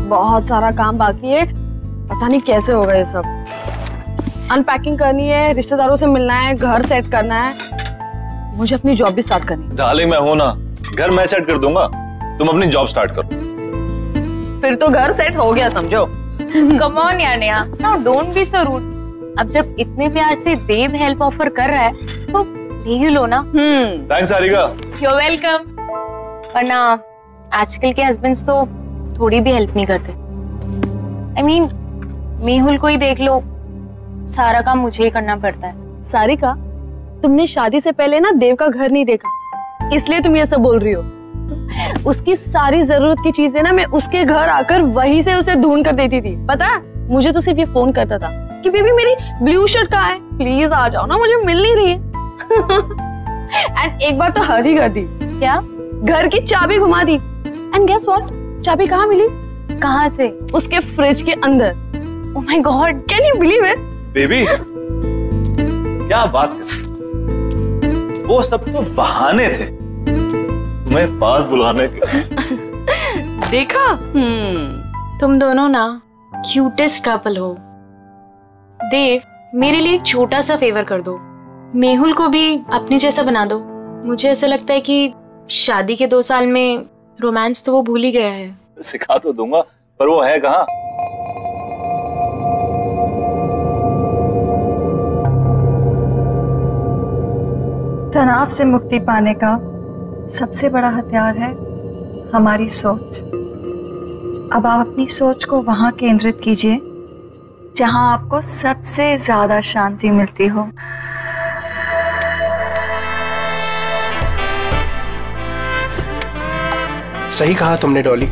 बहुत सारा काम बाकी है, पता नहीं कैसे होगा ये सब। अनपैकिंग करनी है, रिश्तेदारों से मिलना है, घर सेट करना है, मुझे अपनी जॉब भी स्टार्ट करनी है। डार्लिंग मैं हूं ना, घर मैं सेट कर दूंगा, तुम अपनी जॉब स्टार्ट करो। फिर तो घर सेट हो गया समझो। कम ऑन यार Neha, now don't be so rude. अब जब इतने प्यार से देव हेल्प ऑफर कर रहा है तो ले ही लो ना। Thanks Sarika. You are welcome. वरना आजकल के हस्बैंड्स तो थोड़ी भी हेल्प नहीं करते। I mean, मेहुल को ही देख लो, सारा काम मुझे ही करना पड़ता है। सारिका, तुमने शादी से पहले ना देव का घर नहीं देखा, इसलिए तुम ये सब बोल रही हो। उसकी सारी जरूरत की चीजें ना मैं उसके घर आकर वहीं से उसे ढूंढ कर देती थी। पता है, मुझे तो सिर्फ ये फोन करता था कि बेबी मेरी ब्लू शर्ट कहाँ है, प्लीज आ जाओ ना, मुझे मिल नहीं रही है। एंड एक बार तो हद ही कर दी। क्या? घर की चाबी घुमा दी। एंड गेस व्हाट, चाबी कहाँ मिली? कहाँ से? उसके फ्रिज के अंदर। Oh my God, can you believe it? Baby क्या बात कर, वो सब तो बहाने थे तुम्हें पास बुलाने के। देखा? तुम दोनों ना क्यूटेस्ट कपल हो। देव, मेरे लिए एक छोटा सा फेवर कर दो, मेहुल को भी अपने जैसा बना दो। मुझे ऐसा लगता है कि शादी के 2 साल में रोमांस तो वो भूल ही गया है। सिखा तो दूंगा, पर वो है कहाँ? तनाव से मुक्ति पाने का सबसे बड़ा हथियार है हमारी सोच। अब आप अपनी सोच को वहां केंद्रित कीजिए जहां आपको सबसे ज्यादा शांति मिलती हो। सही कहा तुमने डॉली,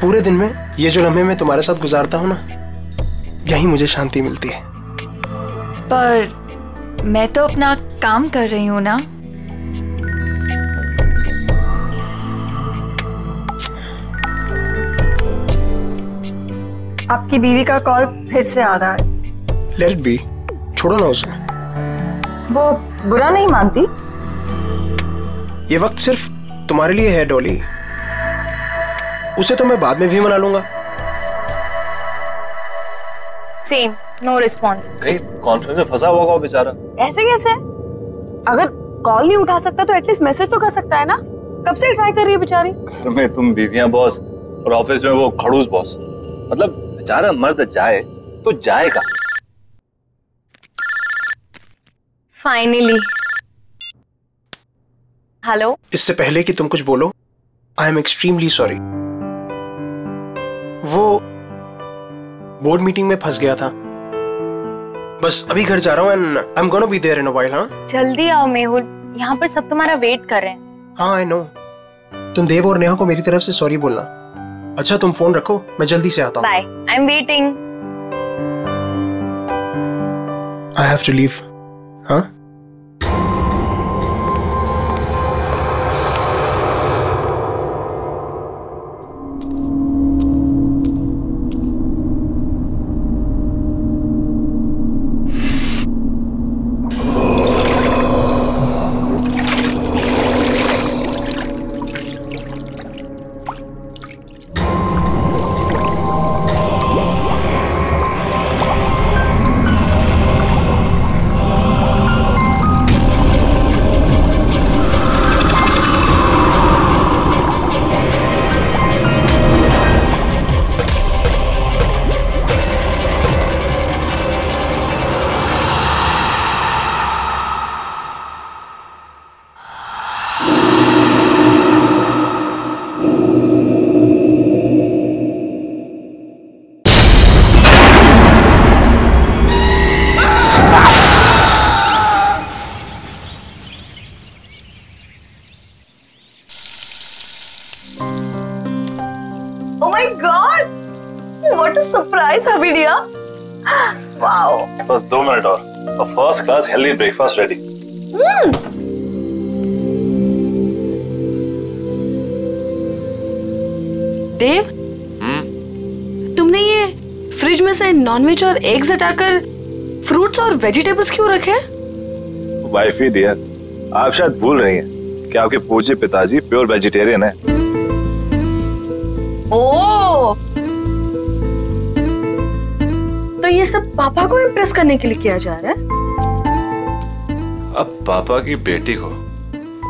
पूरे दिन में ये जो लम्हे मैं तुम्हारे साथ गुजारता हूँ ना, यही मुझे शांति मिलती है। पर मैं तो अपना काम कर रही हूँ ना। आपकी बीवी का कॉल फिर से आ रहा है। लेट इट बी, छोड़ो ना उसे। वो बुरा नहीं मानती। ये वक्त सिर्फ तुम्हारे लिए है डॉली, उसे तो मैं बाद में भी मना लूंगा। Same, no response. कहीं कॉन्फ्रेंस में फंसा हुआ बेचारा। ऐसे कैसे? अगर कॉल नहीं उठा सकता तो एटलीस्ट मैसेज तो कर सकता है ना। कब से ट्राई कर रही है बेचारी। घर में तुम बीवियां बॉस और ऑफिस में वो खड़ूस बॉस, मतलब बेचारा मर्द जाए तो जाएगा। फाइनली। हेलो। इससे पहले कि तुम कुछ बोलो, आई एम एक्सट्रीमली सॉरी। वो बोर्ड मीटिंग में फंस गया था, बस अभी घर जा रहा हूँ and I am gonna be there in a while. हाँ जल्दी आओ मेहुल, यहाँ पर सब तुम्हारा वेट कर रहे हैं। हाँ आई नो। तुम देव और नेहा को मेरी तरफ से सॉरी बोलना। अच्छा तुम फोन रखो, मैं जल्दी से आता हूँ। Bye, I am waiting. I have to leave. हाँ What a surprise, Habidia! Wow! बस 2 मिनट और first class healthy breakfast ready. Dev, तुमने ये फ्रिज में से नॉनवेज और एग्स हटाकर फ्रूट्स और वेजिटेबल्स क्यों रखे? वाइफ ही दिया। आप शायद भूल रही हैं कि आपके पूज्य पिताजी प्योर वेजिटेरियन है। ओह, ये सब पापा को इम्प्रेस करने के लिए किया जा रहा है? अब पापा की बेटी को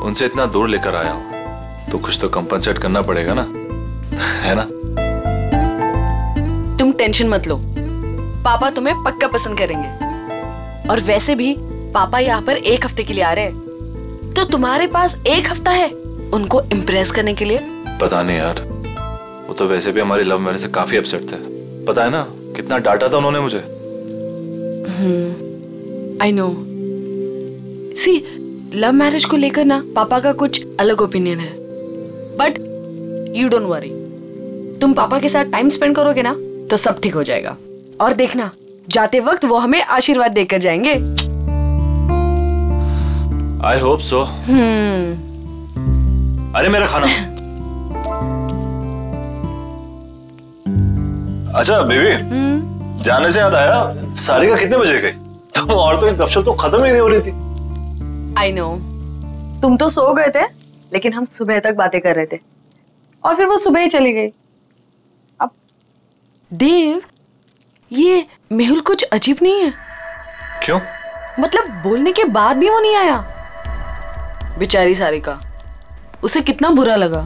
उनसे इतना दूर लेकर आया हूं तो कुछ तो कंपनसेट करना पड़ेगा ना, है ना? तुम टेंशन मत लो, पापा तुम्हें पक्का पसंद करेंगे। और वैसे भी पापा यहाँ पर 1 हफ्ते के लिए आ रहे हैं, तो तुम्हारे पास 1 हफ्ता है उनको इम्प्रेस करने के लिए। पता नहीं यार, वो तो वैसे भी हमारी लव मैरिज से काफी अपसेट थे। पता है ना कितना डांटा था उन्होंने मुझे। I know. See, love marriage को लेकर ना पापा का कुछ अलग ओपिनियन है, बट यू डोंट वरी, तुम पापा के साथ टाइम स्पेंड करोगे ना तो सब ठीक हो जाएगा। और देखना, जाते वक्त वो हमें आशीर्वाद देकर जाएंगे। I hope so. अरे मेरा खाना। अच्छा बेबी, जाने से याद आया, सारिका कितने बजे गई? तो और तो गपशप तो खत्म ही नहीं हो रही थी। आई नो, तुम तो सो गए थे, लेकिन हम सुबह तक बातें कर रहे थे और फिर वो सुबह ही चली गई। अब देव, ये मेहुल कुछ अजीब नहीं है? क्यों? मतलब बोलने के बाद भी वो नहीं आया। बेचारी सारिका, उसे कितना बुरा लगा।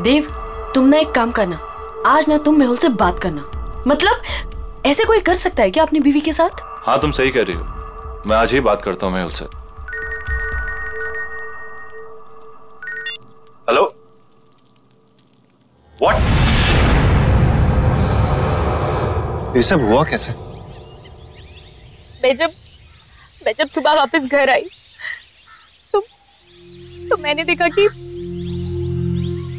देव, तुम ना एक काम करना, आज ना तुम मेहुल से बात करना। मतलब ऐसे कोई कर सकता है क्या अपनी बीवी के साथ? हाँ तुम सही कह रही हो, मैं आज ही बात करता हूँ मेहुल से। Hello, what? ये सब हुआ कैसे? मैं जब सुबह वापस घर आई तो मैंने देखा कि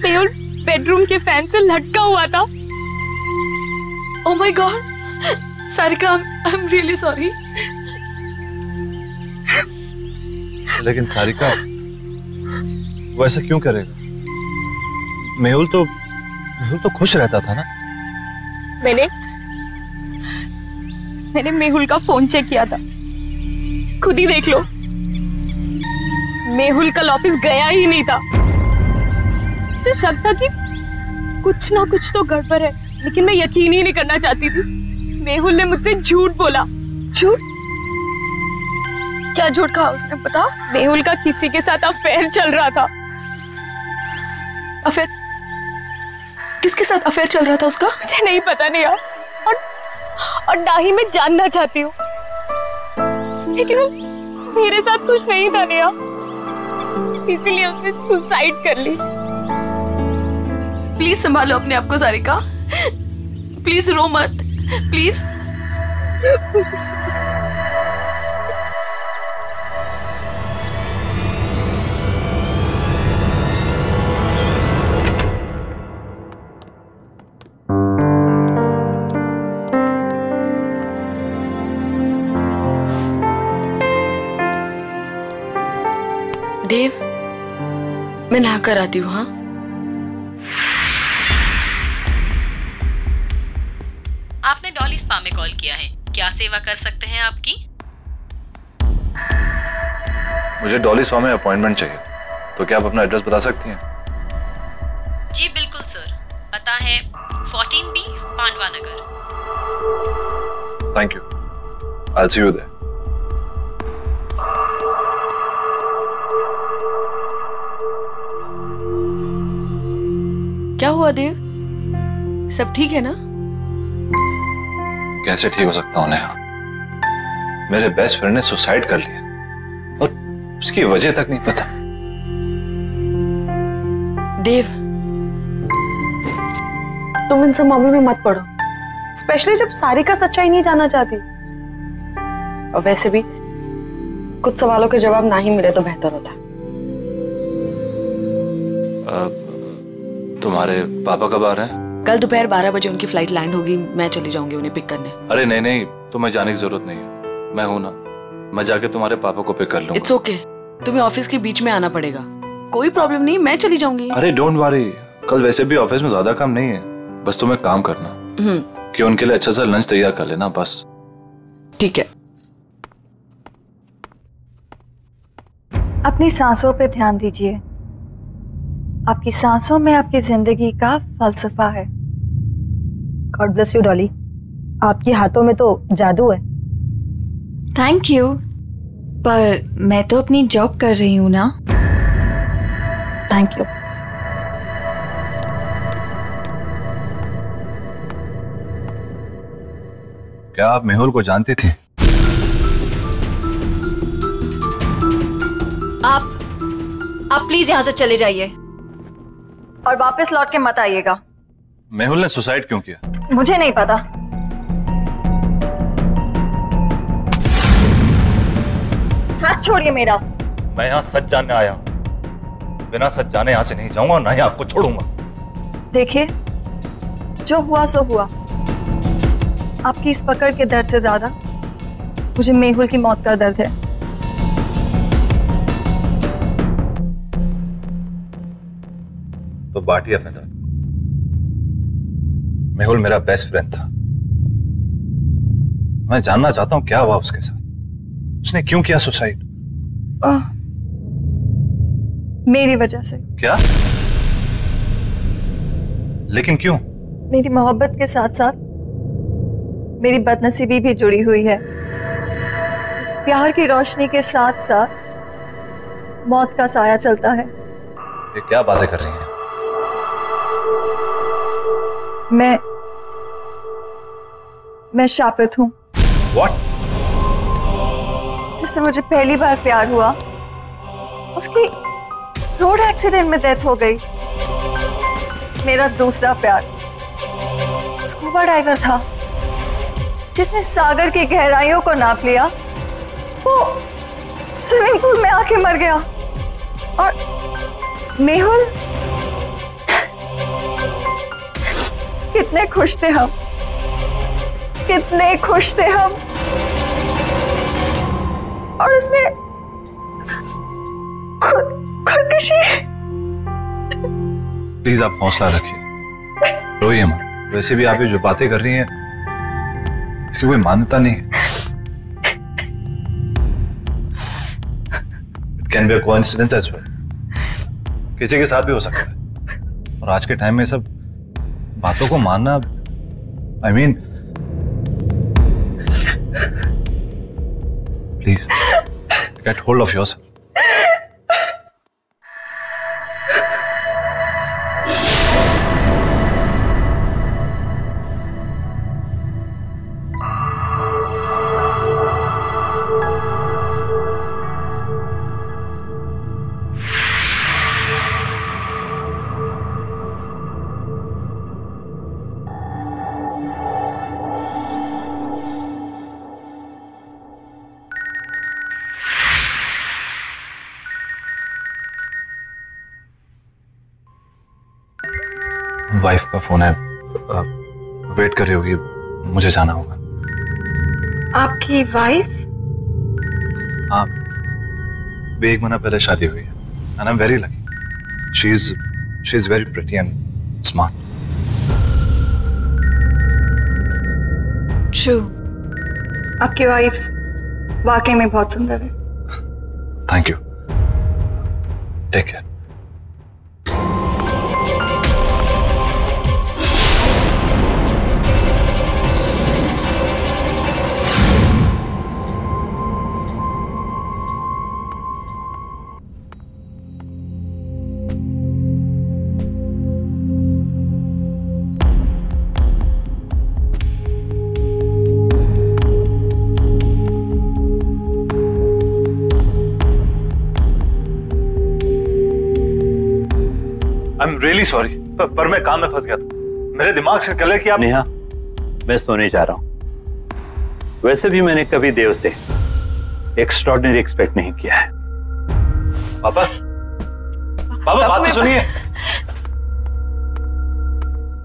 मेहुल बेडरूम के फैन से लटका हुआ था। Oh my God, Sarika, I am really sorry. लेकिन सारिका, वो ऐसा क्यों करेगा? मेहुल तो खुश रहता था ना। मैंने मेहुल का फोन चेक किया था, खुद ही देख लो। मेहुल कल ऑफिस गया ही नहीं था। मुझे शक था कि कुछ ना कुछ तो गड़बड़ है, लेकिन मैं यकीन ही नहीं करना चाहती थी। मेहुल ने मुझसे झूठ बोला। झूठ? क्या झूठ कहा उसने, बता? मेहुल का किसी के साथ अफेयर चल रहा था। अफेयर? किसके साथ अफेयर चल रहा था उसका? मुझे नहीं पता नहीं यार, और ना ही मैं जानना चाहती हूँ, लेकिन वो मेरे साथ कुछ नहीं था नेहा, इसीलिए उसने सुसाइड कर ली। प्लीज संभालो अपने आप को सारिका, प्लीज रो मत, प्लीज। देव, मैं नहा कर आती हूँ। हाँ, आपने डॉली स्पा में कॉल किया है, क्या सेवा कर सकते हैं आपकी? मुझे डॉली स्पा में अपॉइंटमेंट चाहिए, तो क्या आप अपना एड्रेस बता सकती हैं? जी बिल्कुल सर, पता है 14B Pandava Nagar. Thank you, I will see you there. क्या हुआ देव, सब ठीक है ना? कैसे ठीक हो सकता हूं नेहा? मेरे बेस्ट फ्रेंड ने सुसाइड कर लिया और उसकी वजह तक नहीं पता। देव, तुम इन सब मामलों में मत पड़ो, स्पेशली जब सारिका सच्चाई नहीं जानना चाहती। और वैसे भी कुछ सवालों के जवाब ना ही मिले तो बेहतर होता। तुम्हारे पापा कब आ रहे हैं? कल दोपहर 12 बजे उनकी फ्लाइट लैंड होगी, मैं चली जाऊंगी उन्हें पिक करने। अरे नहीं नहीं, तुम्हें जाने की जरूरत नहीं है, मैं हूं ना, मैं जाके तुम्हारे पापा को पिक कर लूंगा। इट्स ओके, तुम्हें ऑफिस के बीच में आना पड़ेगा, कोई प्रॉब्लम नहीं, मैं चली जाऊंगी। अरे डोंट वरी, कल वैसे भी ऑफिस में ज्यादा काम नहीं है, बस तुम्हें काम करना कि उनके लिए अच्छा सा लंच तैयार कर लेना, बस। ठीक है। अपनी सांसों पे ध्यान दीजिए, आपकी सांसों में आपकी जिंदगी का फलसफा है। God bless you Dolly. आपके हाथों में तो जादू है। थैंक यू, पर मैं तो अपनी जॉब कर रही हूँ ना। Thank you. क्या आप मेहुल को जानती थी? आप प्लीज यहाँ से चले जाइए और वापस लौट के मत आइएगा। मेहुल ने सुसाइड क्यों किया? मुझे नहीं पता। हाथ छोड़िए मेरा। मैं यहाँ सच जानने आया हूँ, बिना सच जाने यहाँ से नहीं जाऊंगा और ना ही आपको छोड़ूंगा। देखिए, जो हुआ सो हुआ। आपकी इस पकड़ के दर्द से ज्यादा मुझे मेहुल की मौत का दर्द है। तो बांटिए अपने दर्द। मेहुल मेरा बेस्ट फ्रेंड था। मैं जानना चाहता हूं क्या हुआ उसके साथ। उसने क्यों किया सुसाइड? मेरी वजह से। क्या? लेकिन क्यों? मेरी मोहब्बत के साथ साथ मेरी बदनसीबी भी जुड़ी हुई है। प्यार की रोशनी के साथ साथ मौत का साया चलता है। ये क्या बातें कर रही हैं? मैं शापित हूं। What? जिससे मुझे पहली बार प्यार हुआ, उसकी रोड एक्सीडेंट में डेथ हो गई। मेरा दूसरा प्यार स्कूबा डाइवर था, जिसने सागर की गहराइयों को नाप लिया। वो स्विमिंग पूल में आके मर गया। और मेहुल, कितने खुश थे हम, कितने खुश थे हम। और उसने खुदकुशी। प्लीज आप हौसला रखिए, रोइए मत। वैसे भी आप ये जो बातें कर रही हैं इसकी कोई मान्यता नहीं है। It can be a coincidence as well. किसी के साथ भी हो सकता है। और आज के टाइम में सब बातों को मानना, I mean, please get hold of yourself. Wife का फोन है, वेट कर रही होगी, मुझे जाना होगा। आपकी वाइफ? हाँ, 1 महीना पहले शादी हुई है। And I am very lucky. She is very pretty and smart. True, आपकी वाइफ वाकई में बहुत सुंदर है। Thank you. Take care. I'm really sorry, पर मैं काम में फंस गया था। मेरे दिमाग से निकल कि आप। नेहा, मैं सोने जा रहा हूं। वैसे भी मैंने कभी देव से एक्स्ट्रॉर्डिनरी एक्सपेक्ट नहीं किया है। पापा, पापा बात तो सुनिए।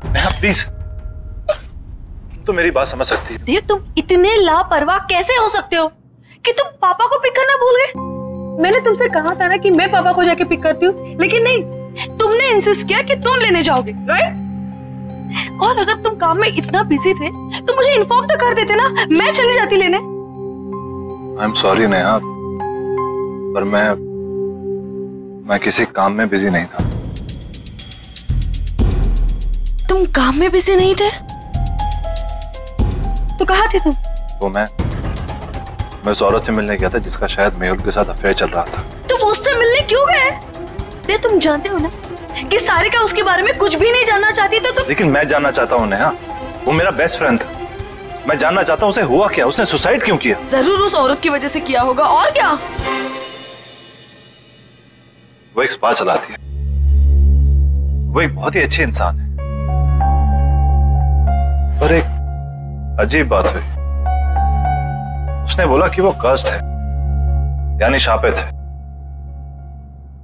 नेहा प्लीज, तो मेरी बात समझ सकती है। देव, तुम इतने लापरवाह कैसे हो सकते हो कि तुम पापा को पिक करना भूल गए? मैंने तुमसे कहा था ना कि मैं पापा को जाके पिक करती हूँ, लेकिन नहीं, तुमने इंसिस्ट किया कि तुम लेने जाओगे, राइट? और अगर तुम काम में इतना बिजी थे तो मुझे इन्फॉर्म तो कर देते ना, मैं चली जाती लेने। आई एम सॉरी नेहा, पर मैं किसी काम में बिजी नहीं था। तुम काम में बिजी नहीं थे? तो कहाँ थे तुम? तो मैं उस औरत से मिलने गया था जिसका शायद मेहुल के साथ अफेयर चल रहा था। तुम उससे मिलने क्यों गए? देव, तुम जानते हो ना कि सारिका उसके बारे में कुछ भी नहीं जानना चाहती, तो तुम। लेकिन मैं जानना चाहता हूँ नेहा, वो मेरा बेस्ट फ्रेंड था। मैं जानना चाहता हूँ उसे हुआ क्या, उसने सुसाइड क्यों किया? जरूर उस औरत की वजह से किया होगा, और क्या? वो एक स्पा चलाती है, वो एक बहुत ही अच्छी इंसान है, पर एक अजीब बात हुई। उसने बोला कि वो कर्स्ड है, यानी शापित है।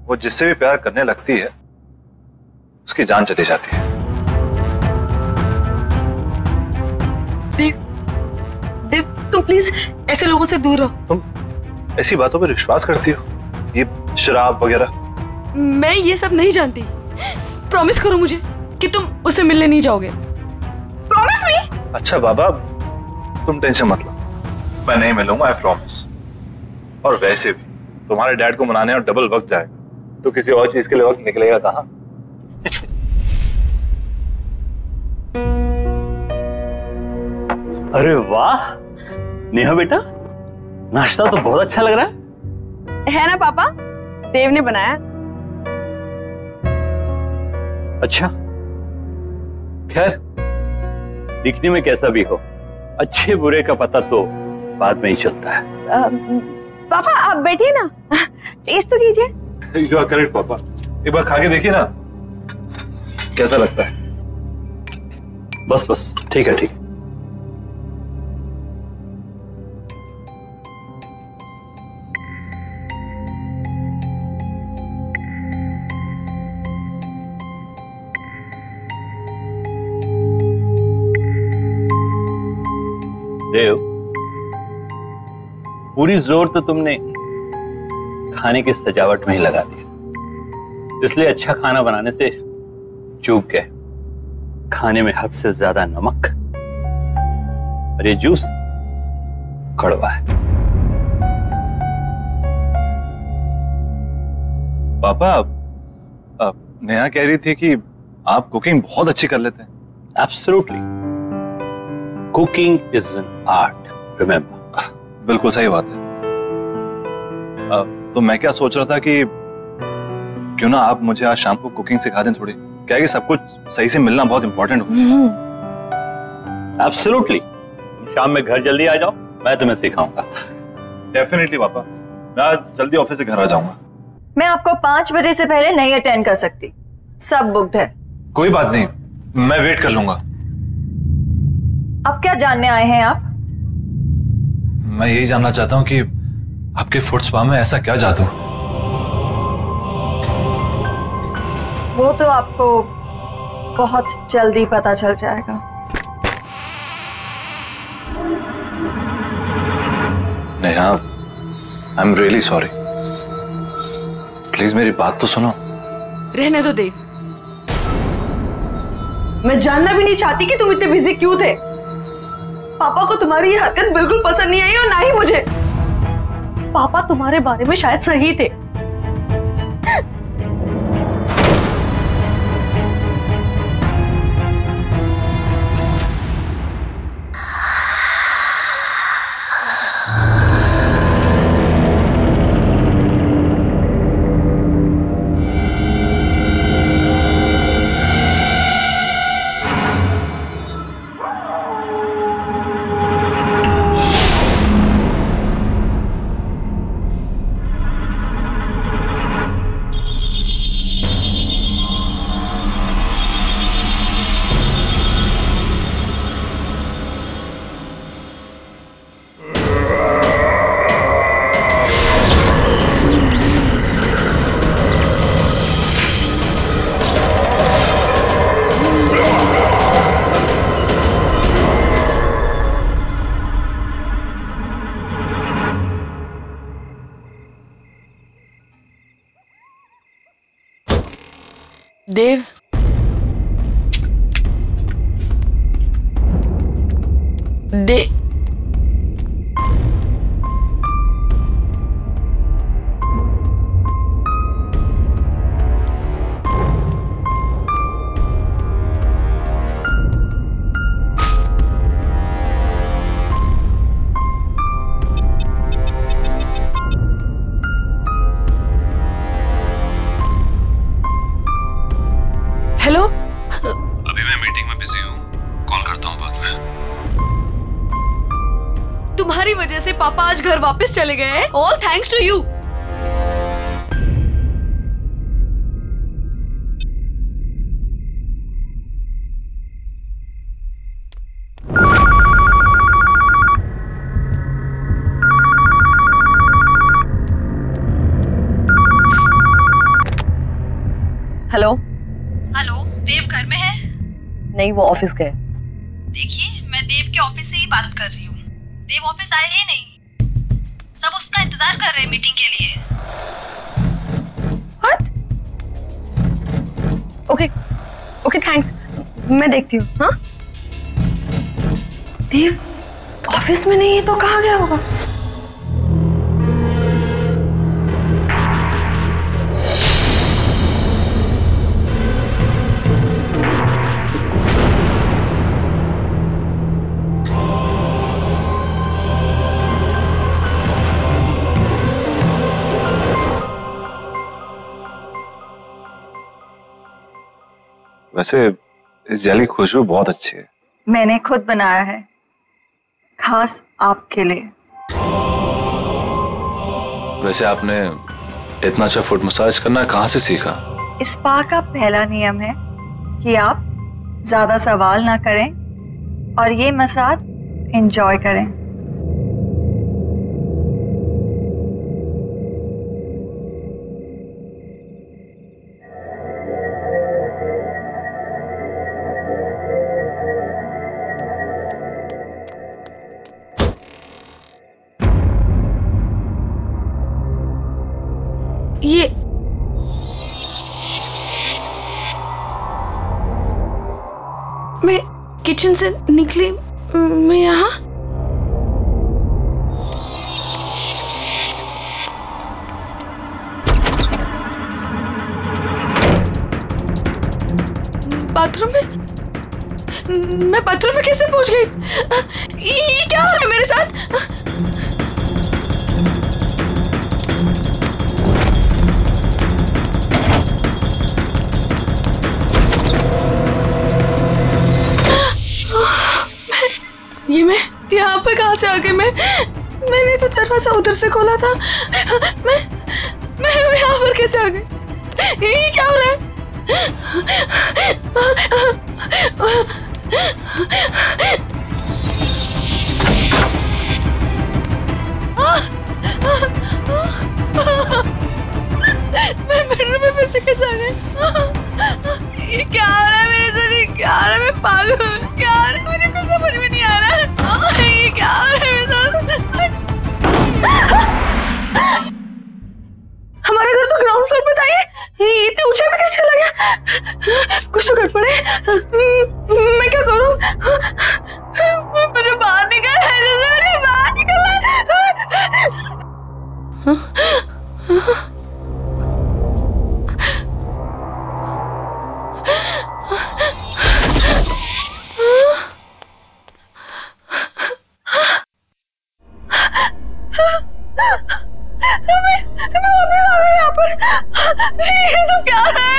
वो जिससे भी प्यार करने लगती है उसकी जान चली जाती है। देव, देव, तुम प्लीज ऐसे लोगों से दूर रहो। तुम ऐसी बातों पर विश्वास करती हो, ये शराब वगैरह? मैं ये सब नहीं जानती। प्रॉमिस करो मुझे कि तुम उससे मिलने नहीं जाओगे। Promise me. अच्छा बाबा, तुम टेंशन मत लो, मैं नहीं मिलूंगा, आई प्रॉमिस। और वैसे भी तुम्हारे डैड को मनाने और डबल वक्त जाएगा, तो किसी और चीज के लिए वक्त निकलेगा कहाँ? अरे वाह नेहा बेटा, नाश्ता तो बहुत अच्छा लग रहा है ना पापा? देव ने बनाया। अच्छा, खैर दिखने में कैसा भी हो, अच्छे बुरे का पता तो बाद में ही चलता है। पापा आप बैठिए ना, टेस्ट तो कीजिए। यू आर करेक्ट पापा, एक बार खा के देखिए ना कैसा लगता है। बस बस, ठीक है ठीक है। देव, पूरी जोर तो तुमने खाने की सजावट में ही लगा दिया, इसलिए अच्छा खाना बनाने से चूक गए। खाने में हद से ज्यादा नमक और ये जूस कड़वा है। पापा, नेहा कह रही थी कि आप कुकिंग बहुत अच्छी कर लेते हैं। Absolutely, cooking is an art, remember. बिल्कुल सही बात है। तो मैं क्या सोच रहा था कि क्यों ना आप मुझे आज शाम को कुकिंग सिखा दें थोड़ी, क्या है कि सब कुछ सही से मिलना बहुत इंपॉर्टेंट हो। एब्सोल्युटली, तुम शाम में घर जल्दी आ जाओ, मैं तुम्हें सिखाऊंगा। डेफिनेटली पापा, मैं आज जल्दी ऑफिस से घर आ जाऊंगा। मैं आपको 5 बजे से पहले नहीं अटेंड कर सकती, सब बुक्ड है। कोई बात नहीं, मैं वेट कर लूंगा। अब क्या जानने आए हैं आप? मैं यही जानना चाहता हूँ कि आपके फुट स्पा में ऐसा क्या जादू? वो तो आपको बहुत जल्दी पता चल जाएगा। Neha, I am really sorry, please मेरी बात तो सुनो। रहने दो देव, मैं जानना भी नहीं चाहती कि तुम इतने बिजी क्यों थे। पापा को तुम्हारी ये हरकत बिल्कुल पसंद नहीं आई और ना ही मुझे। पापा तुम्हारे बारे में शायद सही थे। देव, अभी मैं मीटिंग में बिजी हूँ, कॉल करता हूँ बाद में। तुम्हारी वजह से पापा आज घर वापस चले गए हैं। All thanks to you. Hello hello, Dev घर में है? नहीं, वो ऑफिस गए। देखिए, मैं देव के ऑफिस से ही बात कर रही हूँ। देव ऑफिस आए ही नहीं। सब उसका इंतजार कर रहे हैं मीटिंग के लिए। व्हाट? ओके ओके, थैंक्स, मैं देखती हूँ। हाँ, देव ऑफिस में नहीं है तो कहाँ गया होगा? वैसे इस जेली की खुशबू बहुत अच्छी है। मैंने खुद बनाया है, खास आपके लिए। वैसे आपने इतना अच्छा फुट मसाज करना कहाँ से सीखा? इस स्पा का पहला नियम है कि आप ज्यादा सवाल ना करें और ये मसाज एंजॉय करें। ये मैं किचन से निकली, मैं यहाँ बाथरूम में, मैं बाथरूम में कैसे पहुंच गई? ये क्या हो रहा है मेरे साथ? ये मैं यहाँ पे कहाँ से आ गई? मैंने तो दरवाजा उधर से खोला था। मैं यहाँ पर कैसे आ गई? ये क्या हो रहा है? मैं बेडरूम में फिर से कैसे आ गई? ये क्या हो रहा है मेरे साथ? ये क्या हो रहा है? मैं पागल हूँ। क्या हो रहा है? मुझे कुछ समझ में नहीं आ रहा है। ये क्या हो रहा है मेरे साथ? हमारा घर तो ग्राउंड फ्लोर पे था। ये इतने ऊंचाई पे कैसे चला गया? कुछ तो गड़बड़ है। मैं क्या करूँ? मुझे बाहर निकलना है, मुझे बाहर निकलना है। ये सब क्या हो रहा है?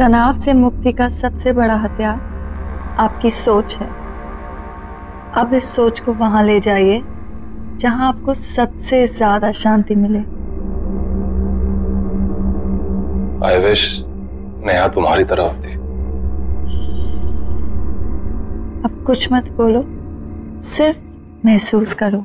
तनाव से मुक्ति का सबसे बड़ा हथियार आपकी सोच है। अब इस सोच को वहां ले जाइए जहां आपको सबसे ज्यादा शांति मिले। आई विश नेहा तुम्हारी तरह होती। अब कुछ मत बोलो, सिर्फ महसूस करो।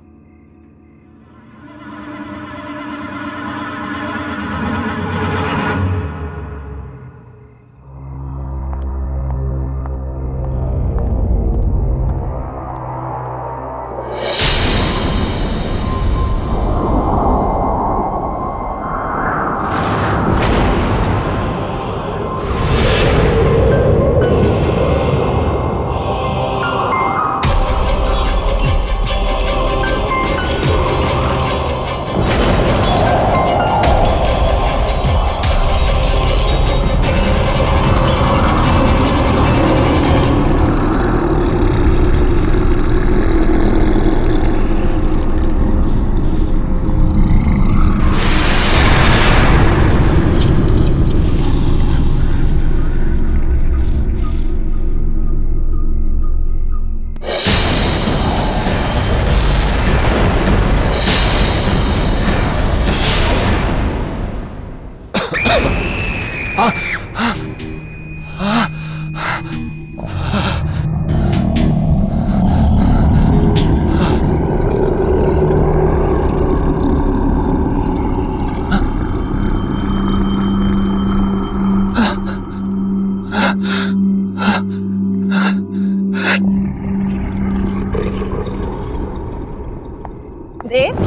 देव,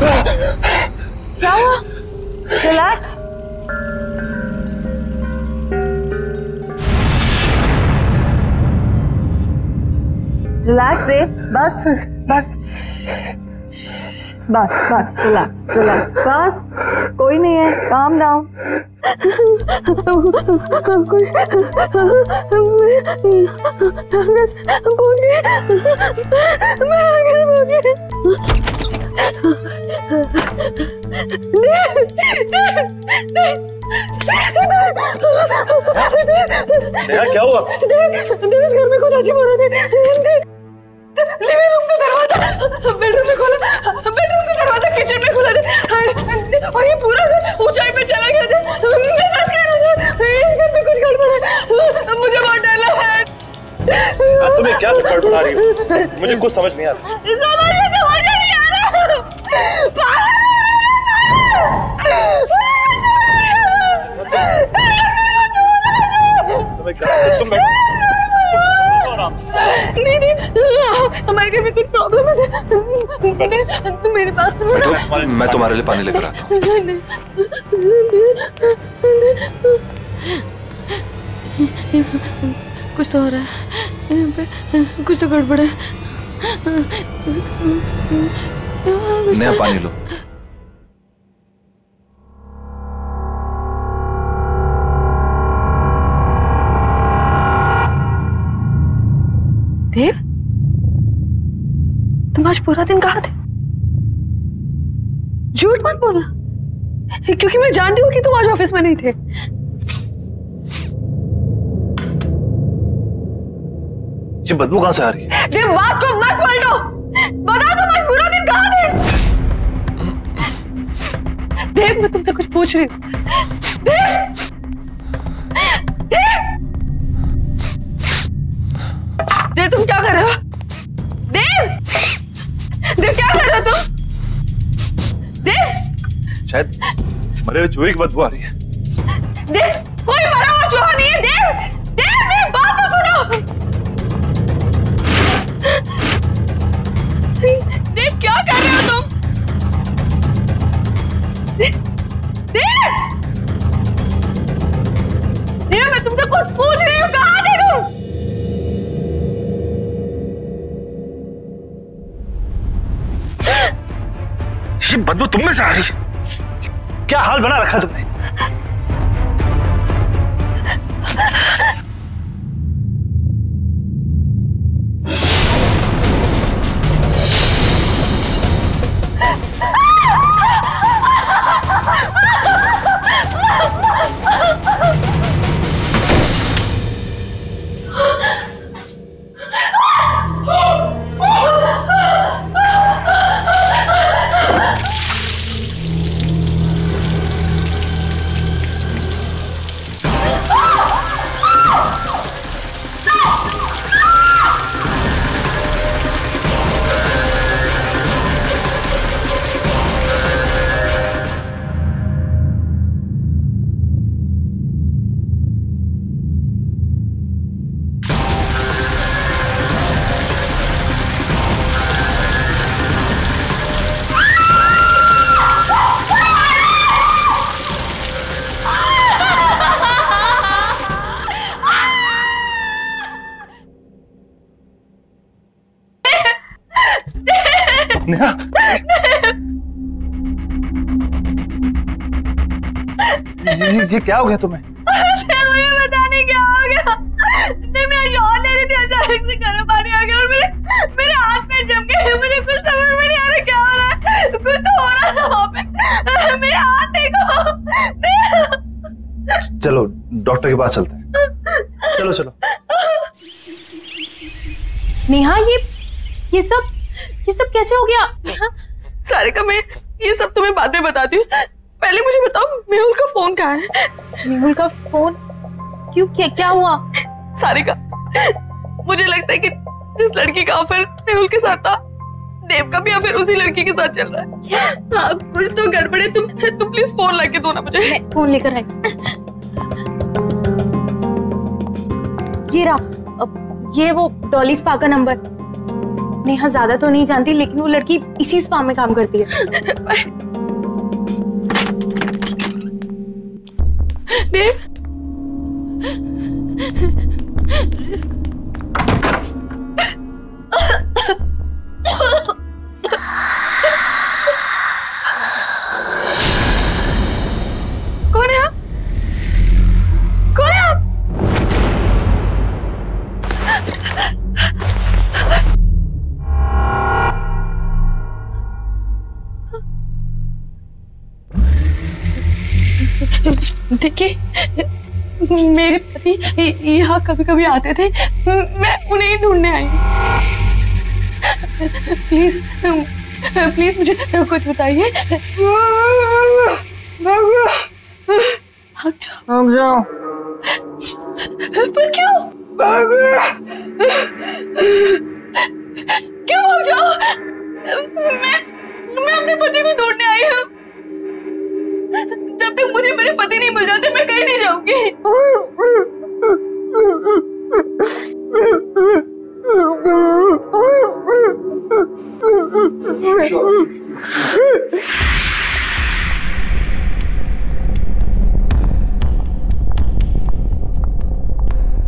क्या हुआ? रिलैक्स। रिलैक्स देव, बस बस बस बस, रिलैक्स रिलैक्स, बस कोई नहीं है, काम डाउन। क्या हुआ? इस घर में कुछ अजीब हो रहा है। लिविंग रूम का दरवाजा बेडरूम में खोला, बेडरूम का दरवाजा किचन में खोला था, और ये पूरा घर ऊंचाई पे चला गया था। इस घर में कुछ गड़बड़ है, मुझे बहुत डर लग रहा है। तुम्हें क्या गड़बड़ा रही हो? मुझे कुछ समझ नहीं आ रहा। समझ नहीं आ रहा। तुम बैठो। नहीं, हमारे घर में कुछ प्रॉब्लम है। तुम मेरे पास तो मैं तुम्हारे लिए पानी लेकर आता हूँ। कुछ तो हो रहा है यहाँ पे, कुछ तो गड़बड़ है। नया पानी लो। देव, तुम आज पूरा दिन कहाँ थे? झूठ मत बोलना, क्योंकि मैं जानती हूँ कि तुम आज ऑफिस में नहीं थे। ये बदबू कहाँ से आ रही है? देव, बात को मत पलटो, बताओ तुम आज पूरा दिन कहाँ थे? देव, मैं तुमसे कुछ पूछ रही हूँ। देव, देव, देव, तुम क्या कर रहे हो? देव, देव, क्या कर रहे हो तुम? देव, शायद मरे हुए चूहे की बदबू आ रही है। देव, कोई मरा हुआ चूहा नहीं है। देव, देव, मेरी बात तो सुनो। देव, क्या कर रहे हो तुम? देव, देव, मैं तुमसे कुछ पूछ रही हूँ, कहाँ थे तुम? ये बदबू तुम में से आ रही है? क्या हाल बना रखा तुमने? नेहा, ये क्या हो गया तुम्हें? मुझे पता नहीं क्या हो गया। मैं शॉट ले रही थी, अचानक से गर्म पानी आ गया और मेरे हाथ में जम गए। मुझे कुछ समझ में नहीं आ रहा क्या हो रहा है। कुछ तो हो रहा था वहाँ पे। मेरे हाथ देखो। चलो डॉक्टर के पास चलते हैं। चलो चलो। नेहा, ये सब कैसे हो गया? सारिका, मैं ये सब तुम्हें बाद में बताती हूँ। पहले मुझे बताओ, मेहुल का फोन कहाँ है? मेहुल का फोन? क्यों, क्या हुआ? सारिका, मुझे लगता है कि जिस लड़की का अफेयर मेहुल के साथ था, देव का भी अफेयर उसी लड़की के साथ चल रहा है। हाँ, कुछ तो गड़बड़ है। तुम प्लीज फोन लाके दो ना मुझे। फोन लेकर आई। ये रहा, ये वो डॉली स्पा का नंबर। नेहा ज्यादा तो नहीं जानती, लेकिन वो लड़की इसी स्पा में काम करती है। देव, कौन है आप? कौन है आप? देखिए, मेरे पति यहाँ कभी कभी आते थे, मैं उन्हें ही ढूंढने आई हूँ। प्लीज प्लीज मुझे कुछ बताइए। भाग जाओ। पर क्यों? क्यों भाग जाओ? मैं अपने पति को ढूंढने आई हूँ। जब तक मुझे मेरे पति नहीं मिल जाते, मैं कहीं नहीं जाऊंगी।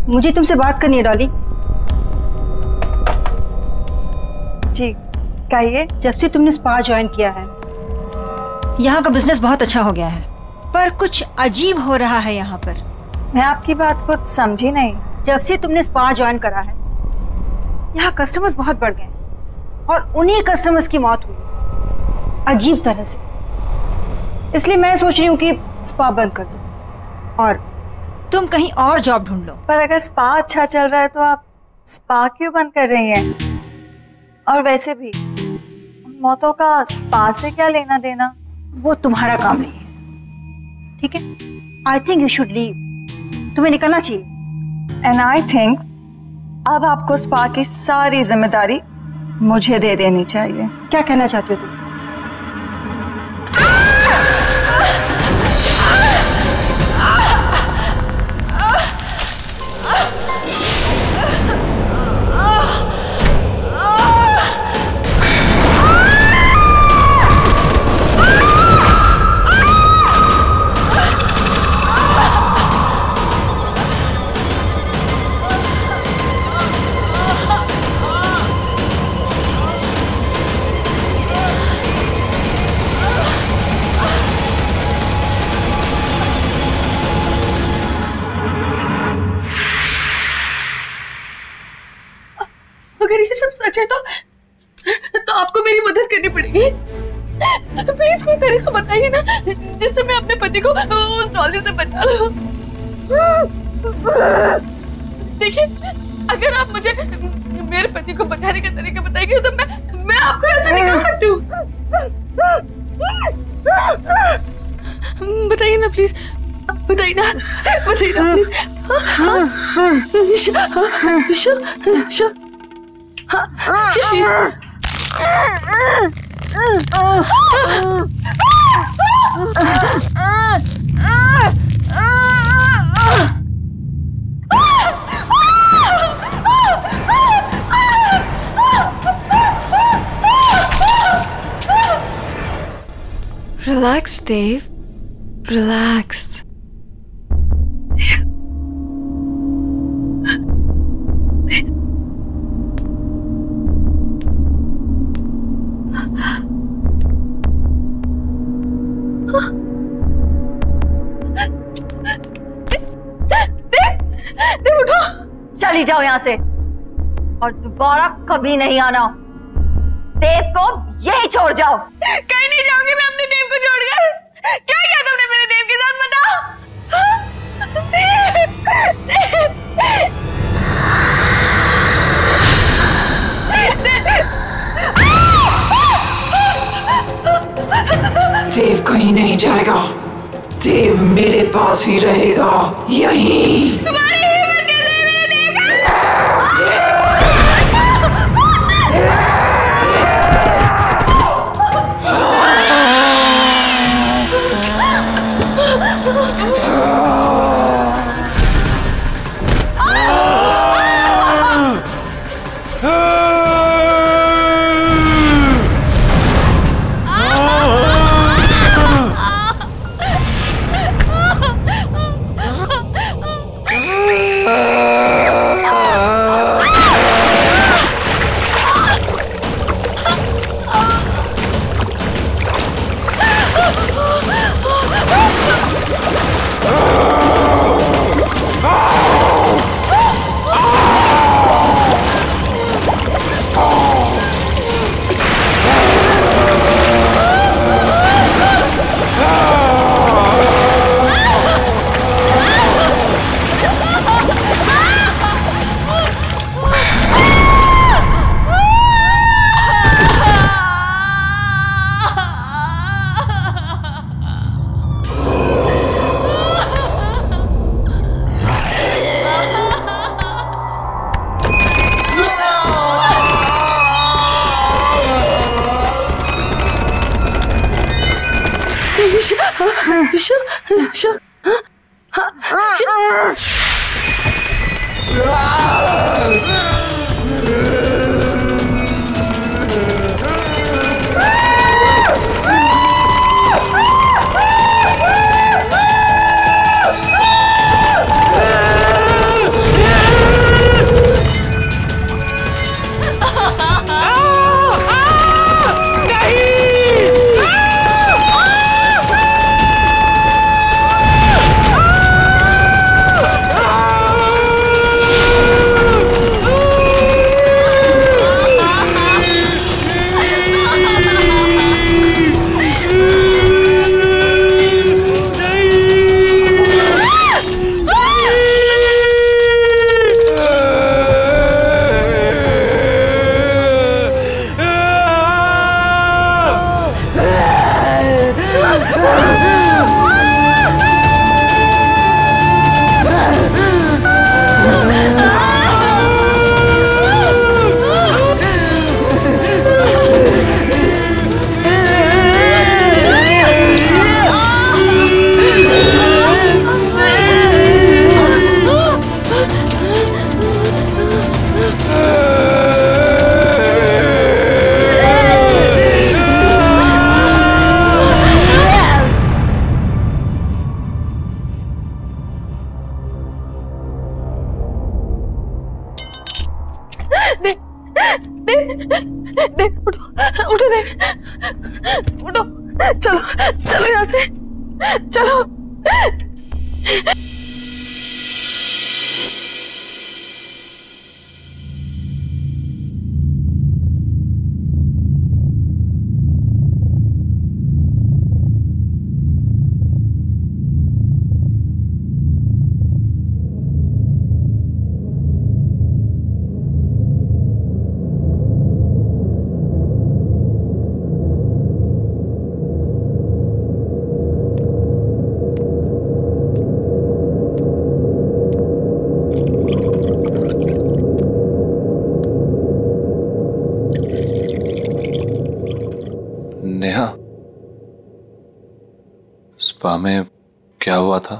मुझे तुमसे बात करनी है डॉली। जी कहिए। जब से तुमने स्पा ज्वाइन किया है, यहाँ का बिजनेस बहुत अच्छा हो गया है, पर कुछ अजीब हो रहा है यहाँ पर। मैं आपकी बात कुछ समझी नहीं। जब से तुमने स्पा ज्वाइन करा है, यहाँ कस्टमर्स बहुत बढ़ गए और उन्हीं कस्टमर्स की मौत हुई अजीब तरह से। इसलिए मैं सोच रही हूँ कि स्पा बंद कर दो और तुम कहीं और जॉब ढूंढ लो। पर अगर स्पा अच्छा चल रहा है तो आप स्पा क्यों बंद कर रही हैं? और वैसे भी मौतों का स्पा से क्या लेना देना? वो तुम्हारा काम नहीं है, ठीक है? I think you should leave. तुम्हें निकलना चाहिए। एंड आई थिंक अब आपको स्पा की सारी जिम्मेदारी मुझे दे देनी चाहिए। क्या कहना चाहती हो तुम? अगर ये सब सच है तो आपको मेरी मदद करनी पड़ेगी। प्लीज कोई तरीका बताइए ना, जिससे मैं अपने पति को उस डॉली से बचा लूं। देखिए, अगर आप मुझे मेरे पति को बचाने का तरीका बताएंगे तो मैं आपको ऐसे निकाल सकती हूँ। बताइए ना प्लीज, बताइए ना प्लीज। Relax, Dave. Relax. चली जाओ यहाँ से और दोबारा कभी नहीं आना। देव को यही छोड़ जाओ। कहीं नहीं जाऊंगी मैं अपने देव को छोड़कर। क्या किया तुमने मेरे देव के साथ, बताओ। देव कहीं नहीं जाएगा। देव मेरे पास ही रहेगा, यहीं। तुम्हारी हिम्मत कैसे मैंने देखा? उठो, चलो चलो यहाँ से, चलो। नेहा, स्पा में क्या हुआ था?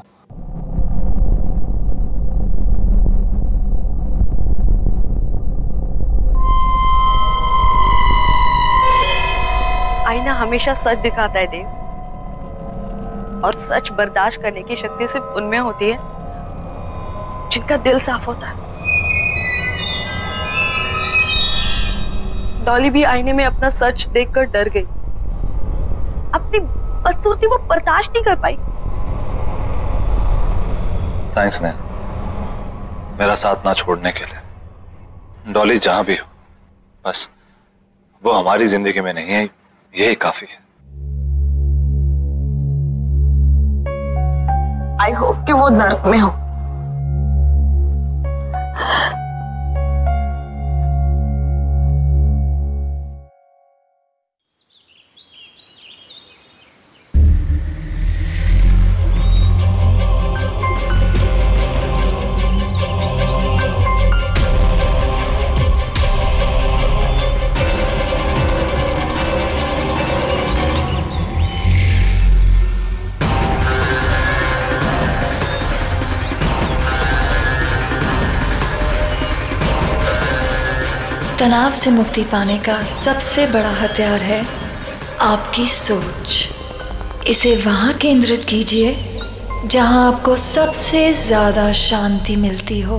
आईना हमेशा सच दिखाता है देव, और सच बर्दाश्त करने की शक्ति सिर्फ उनमें होती है जिनका दिल साफ होता है। डॉली भी आईने में अपना सच देखकर डर गई। अपनी बदसूरती वो बर्दाश्त नहीं कर पाई। थैंक्स नेहा, मेरा साथ ना छोड़ने के लिए। डॉली जहां भी हो, बस वो हमारी जिंदगी में नहीं है, यही काफी है। आई होप कि वो नर्क में हो। तनाव से मुक्ति पाने का सबसे बड़ा हथियार है आपकी सोच। इसे वहाँ केंद्रित कीजिए जहाँ आपको सबसे ज़्यादा शांति मिलती हो।